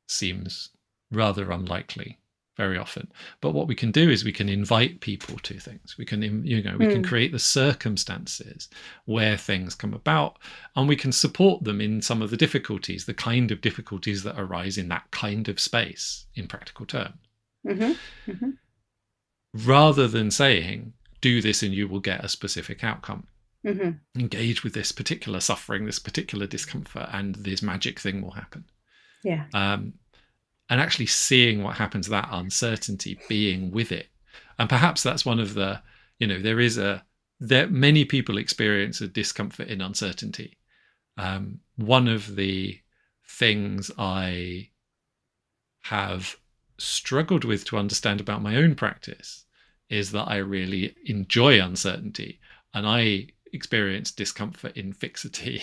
seems rather unlikely very often. But what we can do is we can invite people to things. We can, we can create the circumstances where things come about, and we can support them in some of the difficulties, the kind of difficulties that arise in that kind of space in practical terms. Rather than saying, do this and you will get a specific outcome. Engage with this particular suffering, this particular discomfort, and this magic thing will happen. Yeah. And actually seeing what happens, that uncertainty, being with it. And perhaps that's one of the, there many people experience a discomfort in uncertainty. One of the things I have struggled with to understand about my own practice is that I really enjoy uncertainty, and I experience discomfort in fixity,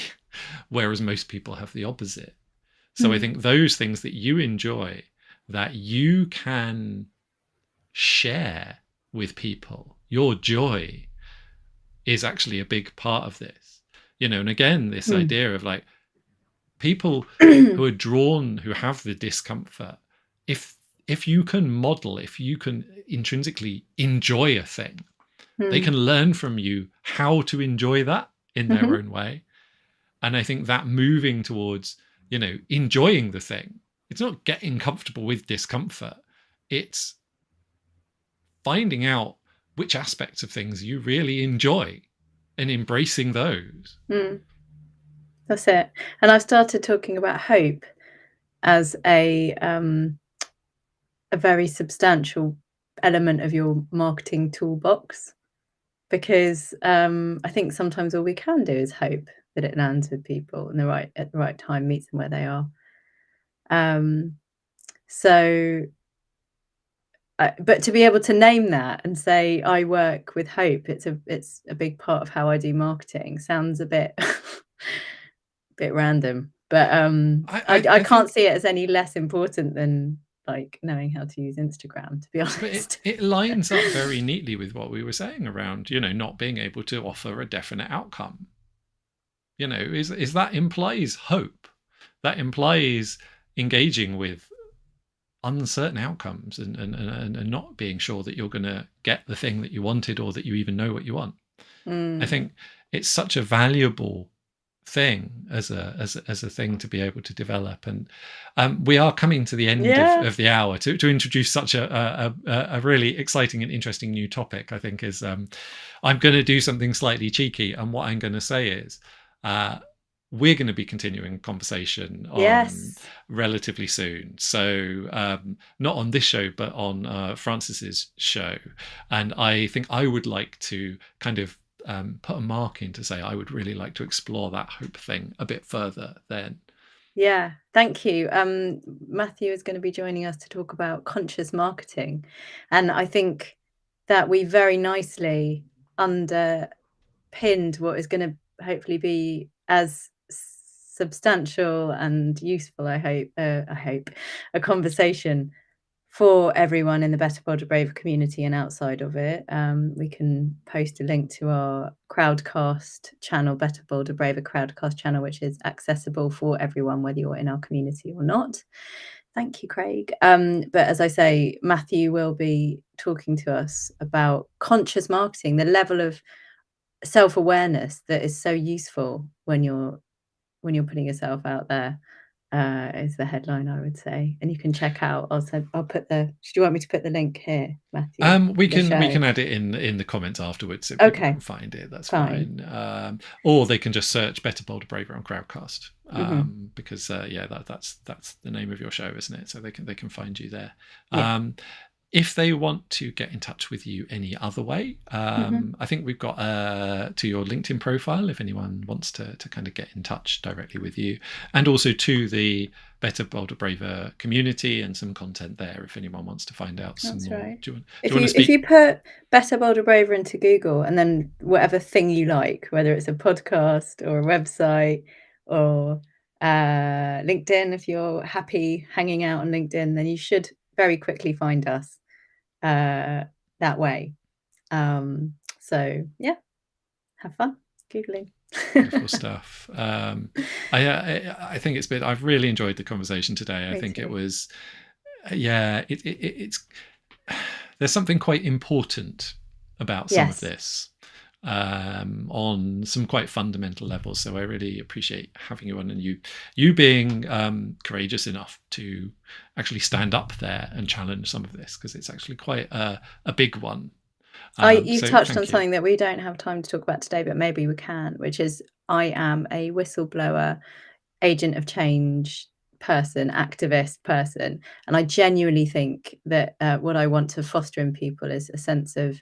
whereas most people have the opposite. So I think those things that you enjoy, that you can share with people, your joy is actually a big part of this. And again, this idea of like people who are drawn, who have the discomfort, if you can model, if you can intrinsically enjoy a thing, they can learn from you how to enjoy that in their own way. And I think that moving towards enjoying the thing. It's not getting comfortable with discomfort. It's finding out which aspects of things you really enjoy and embracing those. That's it. And I've started talking about hope as a very substantial element of your marketing toolbox, because I think sometimes all we can do is hope that it lands with people at the right time, meets them where they are. But to be able to name that and say I work with hope, it's a big part of how I do marketing. Sounds a bit random, but I can't see it as any less important than like knowing how to use Instagram, to be honest. But it lines up very neatly with what we were saying around, not being able to offer a definite outcome. Is that implies hope. That implies engaging with uncertain outcomes and not being sure that you're going to get the thing that you wanted or that you even know what you want. I think it's such a valuable thing as a thing to be able to develop. And we are coming to the end of the hour to introduce such a really exciting and interesting new topic. I think is I'm going to do something slightly cheeky, and what I'm going to say is we're going to be continuing conversation on relatively soon. So not on this show, but on Frances's show. And I think I would like to kind of put a mark in to say I would really like to explore that hope thing a bit further then. Yeah, thank you. Matthew is going to be joining us to talk about conscious marketing. And I think that we very nicely underpinned what is going to hopefully be as substantial and useful, I hope, a conversation for everyone in the Better, Bolder, Braver community and outside of it. We can post a link to our Crowdcast channel, Better, Bolder, Braver Crowdcast channel, which is accessible for everyone, whether you're in our community or not. Thank you, Craig. But as I say, Matthew will be talking to us about conscious marketing, the level of self-awareness that is so useful when you're putting yourself out there, is the headline, I would say. And you can check out. I'll put the. Do you want me to put the link here, Matthew? We can add it in the comments afterwards so people can find it. That's fine. Or they can just search Better, Bolder, Braver on Crowdcast, because that's the name of your show, isn't it? So they can find you there. Yeah. If they want to get in touch with you any other way, I think we've got to your LinkedIn profile if anyone wants to kind of get in touch directly with you, and also to the Better, Bolder, Braver community and some content there if anyone wants to find out some more. Right. Do you want to If speak? you put Better, Bolder, Braver into Google and then whatever thing you like, whether it's a podcast or a website or LinkedIn, if you're happy hanging out on LinkedIn, then you should very quickly find us that way. So yeah, have fun Googling. Wonderful stuff. I think it's been. I've really enjoyed the conversation today. I think it was. It's. There's something quite important about some of this on some quite fundamental levels. So I really appreciate having you on, and you being courageous enough to actually stand up there and challenge some of this, because it's actually quite a big one. You've touched on something that we don't have time to talk about today, but maybe we can, which is I am a whistleblower, agent of change person, activist person, and I genuinely think that what I want to foster in people is a sense of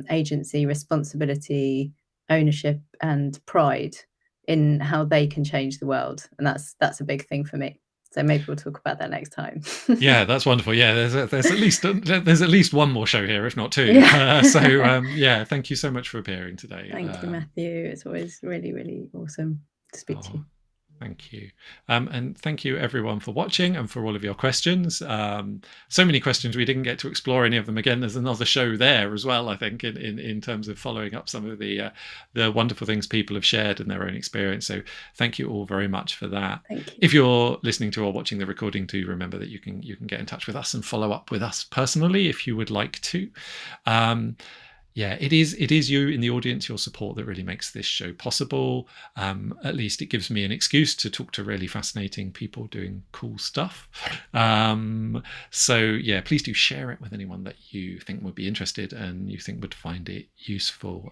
agency, responsibility, ownership, and pride in how they can change the world, and that's a big thing for me. So maybe we'll talk about that next time. Yeah, that's wonderful. Yeah, there's at least one more show here, if not two. Thank you so much for appearing today. Thank you, Matthew. It's always really, really awesome to speak to you. Thank you. And thank you everyone for watching and for all of your questions. So many questions, we didn't get to explore any of them. Again, there's another show there as well, I think, in terms of following up some of the wonderful things people have shared in their own experience. So thank you all very much for that. Thank you. If you're listening to or watching the recording, do remember that you can get in touch with us and follow up with us personally if you would like to. Yeah, it is you in the audience, your support, that really makes this show possible. At least it gives me an excuse to talk to really fascinating people doing cool stuff. So yeah, please do share it with anyone that you think would be interested and you think would find it useful.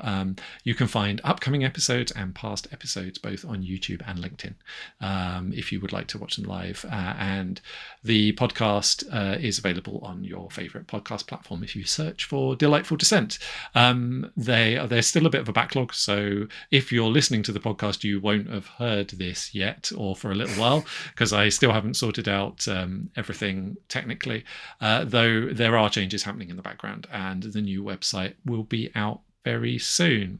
You can find upcoming episodes and past episodes both on YouTube and LinkedIn if you would like to watch them live. And the podcast is available on your favourite podcast platform if you search for Delightful Dissent. There's still a bit of a backlog, so if you're listening to the podcast, you won't have heard this yet or for a little while, because I still haven't sorted out everything technically, though there are changes happening in the background, and the new website will be out very soon.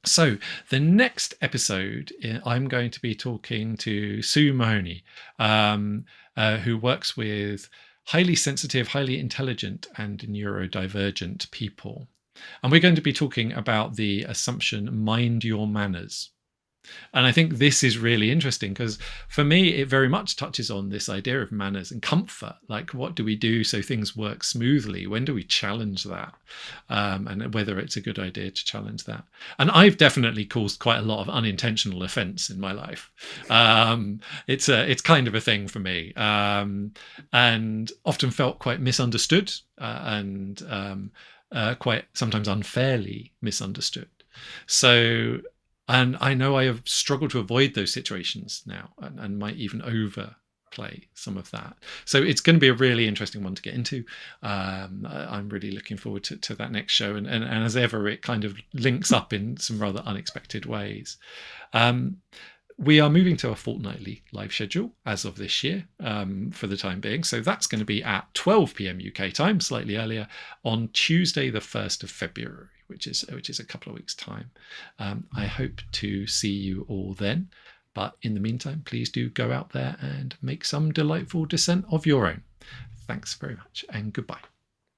So the next episode, I'm going to be talking to Sue Mahoney, who works with highly sensitive, highly intelligent, and neurodivergent people. And we're going to be talking about the assumption, mind your manners. And I think this is really interesting because for me, it very much touches on this idea of manners and comfort. Like, what do we do so things work smoothly? When do we challenge that? And whether it's a good idea to challenge that. And I've definitely caused quite a lot of unintentional offense in my life. It's kind of a thing for me, and often felt quite misunderstood and quite sometimes unfairly misunderstood. So, and I know I have struggled to avoid those situations now and might even overplay some of that. So it's going to be a really interesting one to get into. I'm really looking forward to that next show. And as ever, it kind of links up in some rather unexpected ways. We are moving to a fortnightly live schedule as of this year for the time being. So that's going to be at 12 p.m. UK time, slightly earlier, on Tuesday, the 1st of February, which is a couple of weeks' time. I hope to see you all then. But in the meantime, please do go out there and make some delightful dissent of your own. Thanks very much and goodbye.